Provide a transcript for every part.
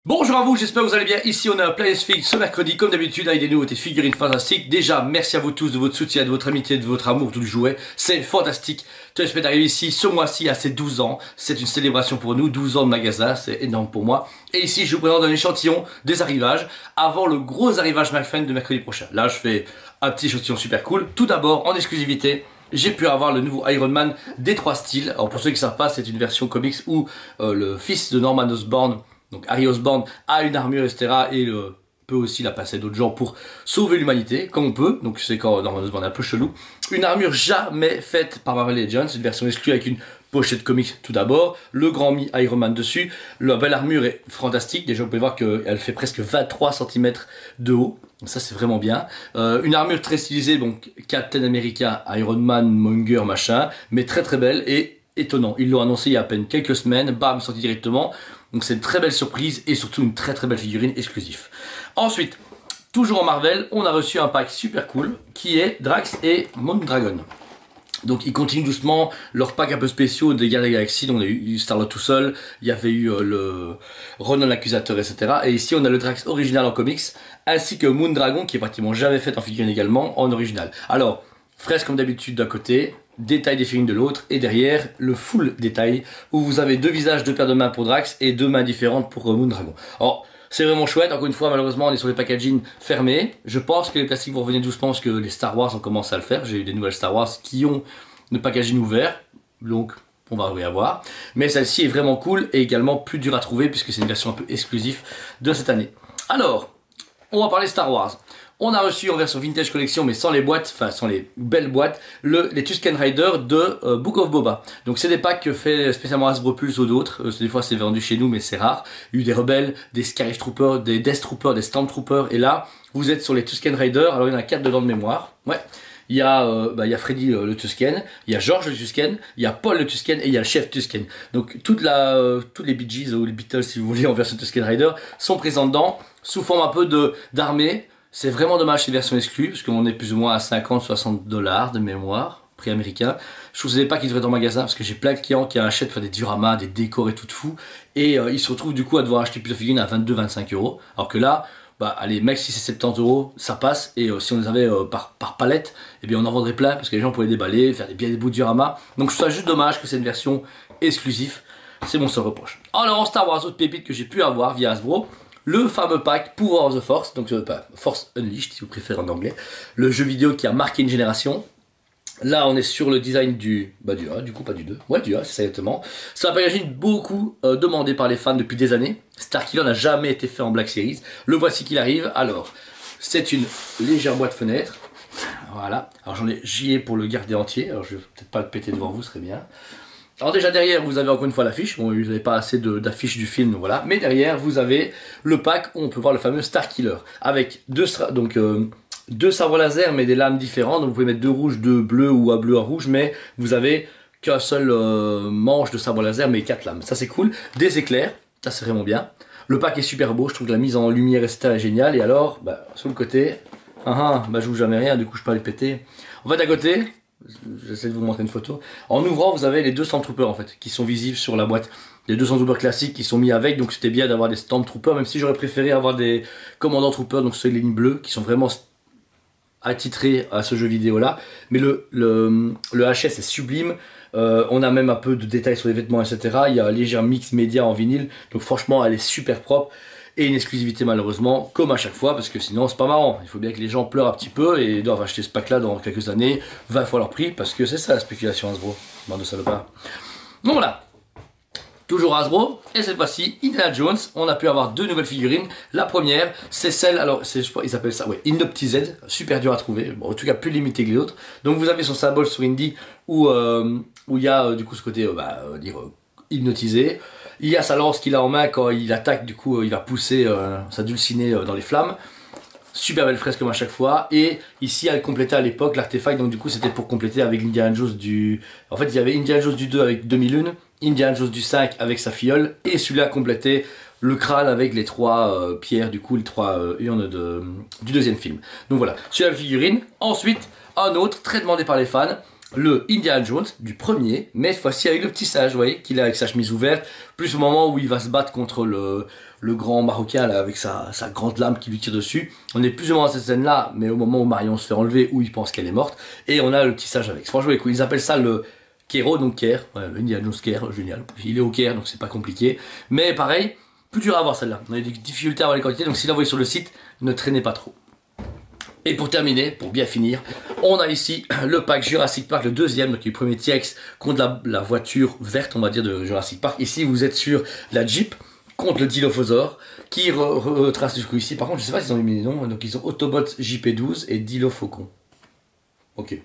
Bonjour à vous, j'espère que vous allez bien. Ici on est à Planesfig ce mercredi comme d'habitude avec des nouveautés figurines fantastiques. Déjà merci à vous tous de votre soutien, de votre amitié, de votre amour du jouet. C'est fantastique. J'espère d'arriver ici ce mois-ci à ses 12 ans. C'est une célébration pour nous, 12 ans de magasin, c'est énorme pour moi. Et ici je vous présente un échantillon des arrivages avant le gros arrivage McFan de mercredi prochain. Là je fais un petit échantillon super cool. Tout d'abord en exclusivité, j'ai pu avoir le nouveau Iron Man des 3 styles. Alors pour ceux qui ne savent pas, c'est une version comics où le fils de Norman Osborn, donc Harry Osborn, a une armure, etc. et peut aussi la passer à d'autres gens pour sauver l'humanité, comme on peut. Donc c'est quand Norman Osborn est un peu chelou. Une armure jamais faite par Marvel Legends, une version exclue avec une pochette comics tout d'abord, le grand Mi Iron Man dessus. La belle armure est fantastique, déjà vous pouvez voir qu'elle fait presque 23 cm de haut. Ça c'est vraiment bien. Une armure très stylisée, donc Captain America, Iron Man, Monger, machin, mais très très belle et étonnant. Ils l'ont annoncé il y a à peine quelques semaines, bam, sorti directement. Donc c'est une très belle surprise et surtout une très très belle figurine exclusive. Ensuite, toujours en Marvel, on a reçu un pack super cool qui est Drax et Moondragon. Donc ils continuent doucement leurs packs un peu spéciaux des Gardiens de la Galaxie. Donc on a eu Star-Lord tout seul, il y avait eu le Ronan l'accusateur, etc. Et ici on a le Drax original en comics, ainsi que Moondragon qui est pratiquement jamais fait en figurine également en original. Alors, fresque comme d'habitude d'un côté, détail des figurines de l'autre, et derrière le full détail où vous avez 2 visages, 2 paires de mains pour Drax et 2 mains différentes pour Moondragon. Alors c'est vraiment chouette, encore une fois malheureusement on est sur les packaging fermés. Je pense que les plastiques vont revenir doucement parce que les Star Wars ont commencé à le faire. J'ai eu des nouvelles Star Wars qui ont le packaging ouvert, donc on va y avoir. Mais celle-ci est vraiment cool et également plus dure à trouver puisque c'est une version un peu exclusive de cette année. Alors, on va parler Star Wars. On a reçu en version Vintage Collection, mais sans les boîtes, enfin sans les belles boîtes, les Tusken Riders de Book of Boba. Donc c'est des packs que fait spécialement Hasbro Pulse ou d'autres. Des fois c'est vendu chez nous, mais c'est rare. Il y a eu des rebelles, des Scarif Troopers, des Death Troopers, des Stormtroopers. Et là, vous êtes sur les Tusken Riders. Alors il y en a 4 dedans de mémoire. Ouais. Il y a Freddy le Tusken, il y a George le Tusken, il y a Paul le Tusken et il y a le chef Tusken. Donc tous les Bee Gees ou les Beatles si vous voulez en version Tusken Rider sont présents dedans sous forme un peu d'armée. C'est vraiment dommage ces versions exclues parce qu'on est plus ou moins à 50-60 $ de mémoire, prix américain. Je ne savais pas qu'ils devraient être en magasin parce que j'ai plein de clients qui achètent des dioramas, des décors et tout de fou. Et ils se retrouvent du coup à devoir acheter plusieurs figurines à 22-25 €. Alors que là, allez, mec, si c'est 70 €, ça passe. Et si on les avait par palette, eh bien on en vendrait plein parce que les gens pourraient déballer, faire des bouts de diorama. Donc je trouve ça juste dommage que c'est une version exclusive. C'est mon seul reproche. Alors en Star Wars, autre pépite que j'ai pu avoir via Hasbro, le fameux pack Power of the Force, donc Force Unleashed si vous préférez en anglais, le jeu vidéo qui a marqué une génération. Là on est sur le design du 1, du coup pas du 2, ouais du 1 c'est ça exactement. C'est un packaging beaucoup demandé par les fans depuis des années. Starkiller n'a jamais été fait en Black Series, le voici qu'il arrive. Alors c'est une légère boîte fenêtre, voilà, alors j'y ai pour le garder entier, alors je vais peut-être pas le péter devant vous, ce serait bien. Alors déjà derrière vous avez encore une fois l'affiche, bon vous n'avez pas assez d'affiches du film voilà, mais derrière vous avez le pack où on peut voir le fameux Starkiller avec deux sabres laser mais des lames différentes, donc vous pouvez mettre 2 rouges, 2 bleus ou un bleu à rouge, mais vous avez qu'un seul manche de sabre laser mais 4 lames, ça c'est cool. Des éclairs, ça c'est vraiment bien. Le pack est super beau, je trouve que la mise en lumière etc est géniale. Et alors sur le côté, je joue jamais rien, du coup je peux pas le péter. En fait à côté, j'essaie de vous montrer une photo. En ouvrant, vous avez les 2 Stormtroopers en fait, qui sont visibles sur la boîte. Les 2 Stormtroopers classiques qui sont mis avec, donc c'était bien d'avoir des Stormtroopers, même si j'aurais préféré avoir des commandants Troopers, donc ces lignes bleues, qui sont vraiment attitrés à ce jeu vidéo là. Mais le HS est sublime. On a même un peu de détails sur les vêtements, etc. Il y a un léger mix média en vinyle, donc franchement elle est super propre. Et une exclusivité malheureusement, comme à chaque fois, parce que sinon c'est pas marrant. Il faut bien que les gens pleurent un petit peu et doivent acheter ce pack là dans quelques années, 20 fois leur prix, parce que c'est ça la spéculation Hasbro, bande de salopards. Donc voilà, toujours Hasbro, et cette fois-ci, Indiana Jones, on a pu avoir 2 nouvelles figurines. La première, c'est celle, alors je crois ils appellent ça, ouais, Indopti-Z, super dur à trouver, bon, en tout cas plus limité que les autres. Donc vous avez son symbole sur Indy, où il y a du coup ce côté, hypnotisé. Il y a sa lance qu'il a en main quand il attaque, du coup il va pousser sa dulcinée dans les flammes. Super belle fresque comme à chaque fois. Et ici elle complétait à l'époque l'artefact, donc du coup c'était pour compléter avec Indiana Jones du... En fait il y avait Indiana Jones du 2 avec 2001, Indiana Jones du 5 avec sa fiole, et celui-là complétait le crâne avec les 3 pierres, du coup les 3 urnes du deuxième film. Donc voilà, celui-là la figurine. Ensuite un autre très demandé par les fans, le Indiana Jones du premier, mais cette fois-ci avec le petit sage, vous voyez, qu'il a avec sa chemise ouverte, plus au moment où il va se battre contre le grand Marocain là, avec sa grande lame qui lui tire dessus. On est plus ou moins dans cette scène-là, mais au moment où Marion se fait enlever, où il pense qu'elle est morte, et on a le petit sage avec. Franchement, ils appellent ça le Kero, donc Caire, ouais, le Indiana Jones Caire, génial. Il est au Caire, donc c'est pas compliqué. Mais pareil, plus dur à avoir celle-là. On a des difficultés à avoir les quantités, donc si vous la voyez sur le site, ne traînez pas trop. Et pour terminer, pour bien finir, on a ici le pack Jurassic Park, le deuxième, donc le premier TX contre la voiture verte, on va dire, de Jurassic Park. Ici, vous êtes sur la Jeep contre le Dilophosaure, qui retrace du coup ici. Par contre, je sais pas s'ils ont mis les noms, donc ils ont Autobot JP12 et Dilophoton. Ok.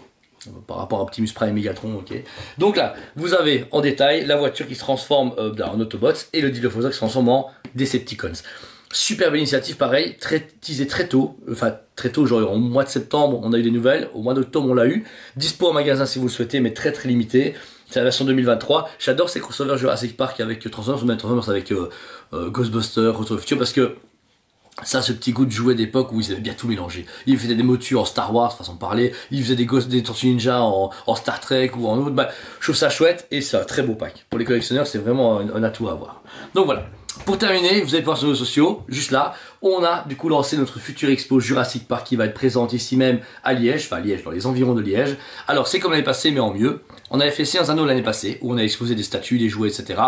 Par rapport à Optimus Prime et Megatron, ok. Donc là, vous avez en détail la voiture qui se transforme en Autobots et le Dilophosaure qui se transforme en Decepticons. Superbe initiative, pareil, teasé très tôt, enfin très tôt, genre au mois de septembre on a eu des nouvelles, au mois d'octobre on l'a eu, dispo en magasin si vous le souhaitez, mais très limité, c'est la version 2023, j'adore ces crossovers Jurassic Park avec Transformers avec Ghostbusters, Retour au futur, parce que ça, ce petit goût de jouet d'époque où ils avaient bien tout mélangé. Ils faisaient des motus en Star Wars, façon de parler, ils faisaient des Tortues Ninja en Star Trek ou en autre, bah, je trouve ça chouette et c'est un très beau pack. Pour les collectionneurs, c'est vraiment un atout à avoir. Donc voilà. Pour terminer, vous allez voir sur nos réseaux sociaux, juste là, on a du coup lancé notre future expo Jurassic Park qui va être présente ici même à Liège, enfin à Liège, dans les environs de Liège. Alors c'est comme l'année passée mais en mieux. On avait fait Sciences Anneaux l'année passée où on a exposé des statues, des jouets, etc.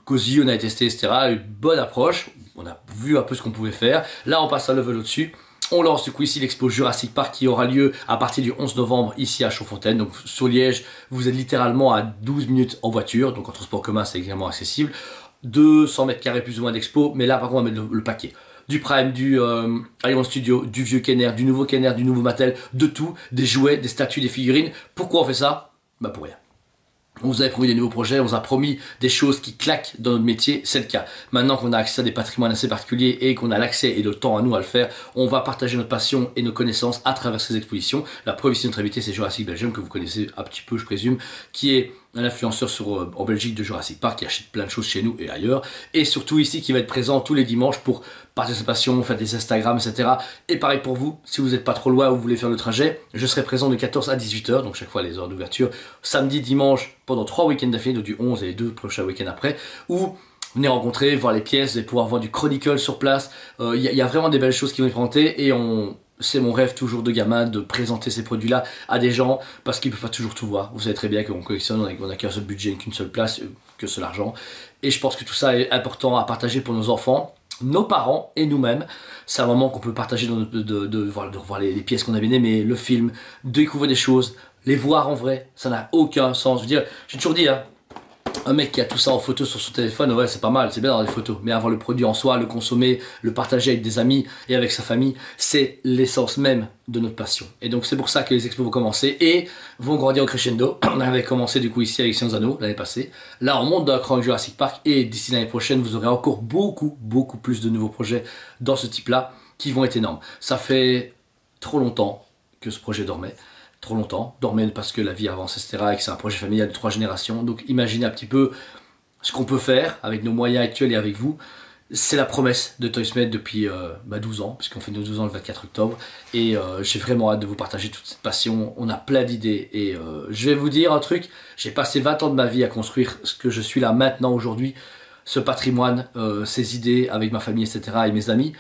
Cozy, on a testé, etc. Une bonne approche, on a vu un peu ce qu'on pouvait faire. Là on passe un level au-dessus. On lance du coup ici l'expo Jurassic Park qui aura lieu à partir du 11 novembre ici à Chaudfontaine. Donc sur Liège, vous êtes littéralement à 12 minutes en voiture, donc en transport commun c'est également accessible. 200 mètres carrés plus ou moins d'expo, mais là par contre on va mettre le paquet. Du Prime, du Iron Studio, du vieux Kenner, du nouveau Kenner, du nouveau Mattel, de tout, des jouets, des statues, des figurines. Pourquoi on fait ça? Bah pour rien. On vous avait promis des nouveaux projets, on vous a promis des choses qui claquent dans notre métier, c'est le cas. Maintenant qu'on a accès à des patrimoines assez particuliers et qu'on a l'accès et le temps à nous à le faire, on va partager notre passion et nos connaissances à travers ces expositions. La preuve ici de notre invité, c'est Jurassic Belgium, que vous connaissez un petit peu, je présume, qui est un influenceur en Belgique de Jurassic Park, qui achète plein de choses chez nous et ailleurs. Et surtout ici, qui va être présent tous les dimanches pour partager sa passion, faire des Instagram, etc. Et pareil pour vous, si vous n'êtes pas trop loin ou vous voulez faire le trajet, je serai présent de 14 à 18h, donc chaque fois les heures d'ouverture, samedi, dimanche, pendant 3 week-ends d'affilée, donc du 11 et les 2 prochains week-ends après, où venez rencontrer, voir les pièces et pouvoir voir du Chronicle sur place. Il y a vraiment des belles choses qui vont être présentées et c'est mon rêve toujours de gamin de présenter ces produits-là à des gens parce qu'ils ne peuvent pas toujours tout voir. Vous savez très bien qu'on collectionne, on n'a qu'un seul budget, qu'une seule place, qu'un seul argent. Et je pense que tout ça est important à partager pour nos enfants, nos parents et nous-mêmes. C'est un moment qu'on peut partager de voir les pièces qu'on a bien aimées, le film, découvrir des choses, les voir en vrai. Ça n'a aucun sens. Je veux dire, j'ai toujours dit, hein, un mec qui a tout ça en photo sur son téléphone, ouais c'est pas mal, c'est bien d'avoir des photos, mais avoir le produit en soi, le consommer, le partager avec des amis et avec sa famille, c'est l'essence même de notre passion. Et donc c'est pour ça que les expos vont commencer et vont grandir au crescendo. On avait commencé du coup ici avec Sciences Anneaux l'année passée, là on monte d'un cran avec Jurassic Park et d'ici l'année prochaine vous aurez encore beaucoup plus de nouveaux projets dans ce type là qui vont être énormes. Ça fait trop longtemps que ce projet dormait. Trop longtemps, dormait parce que la vie avance, etc. et que c'est un projet familial de 3 générations. Donc imaginez un petit peu ce qu'on peut faire avec nos moyens actuels et avec vous. C'est la promesse de Toysmith depuis 12 ans, puisqu'on fait nos 12 ans le 24 octobre. Et j'ai vraiment hâte de vous partager toute cette passion. On a plein d'idées. Et je vais vous dire un truc, j'ai passé 20 ans de ma vie à construire ce que je suis là maintenant aujourd'hui, ce patrimoine, ces idées avec ma famille, etc. et mes amis.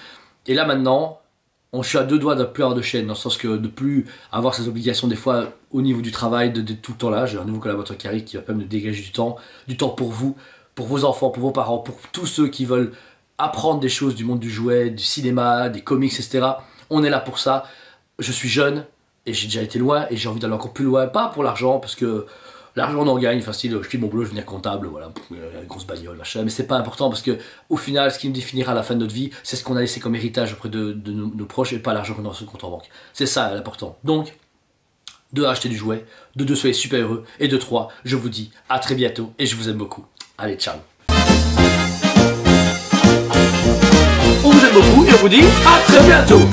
Et là maintenant, je suis à 2 doigts de plus avoir de chaîne, dans le sens que de plus avoir ces obligations des fois au niveau du travail, de tout le temps là. J'ai un nouveau collaborateur qui arrive qui va permettre de dégager du temps pour vous, pour vos enfants, pour vos parents, pour tous ceux qui veulent apprendre des choses du monde du jouet, du cinéma, des comics, etc. On est là pour ça. Je suis jeune et j'ai déjà été loin et j'ai envie d'aller encore plus loin, pas pour l'argent, parce que l'argent on en gagne facile, je quitte mon boulot, je deviens comptable, voilà, une grosse bagnole, machin, mais c'est pas important parce que au final, ce qui nous définira à la fin de notre vie, c'est ce qu'on a laissé comme héritage auprès de nos proches et pas l'argent qu'on a sur le compte en banque. C'est ça l'important. Donc, 2, acheter du jouet, de 2, soyez super heureux, et de 3, je vous dis à très bientôt et je vous aime beaucoup. Allez, ciao. On vous aime beaucoup et on vous dit à très bientôt.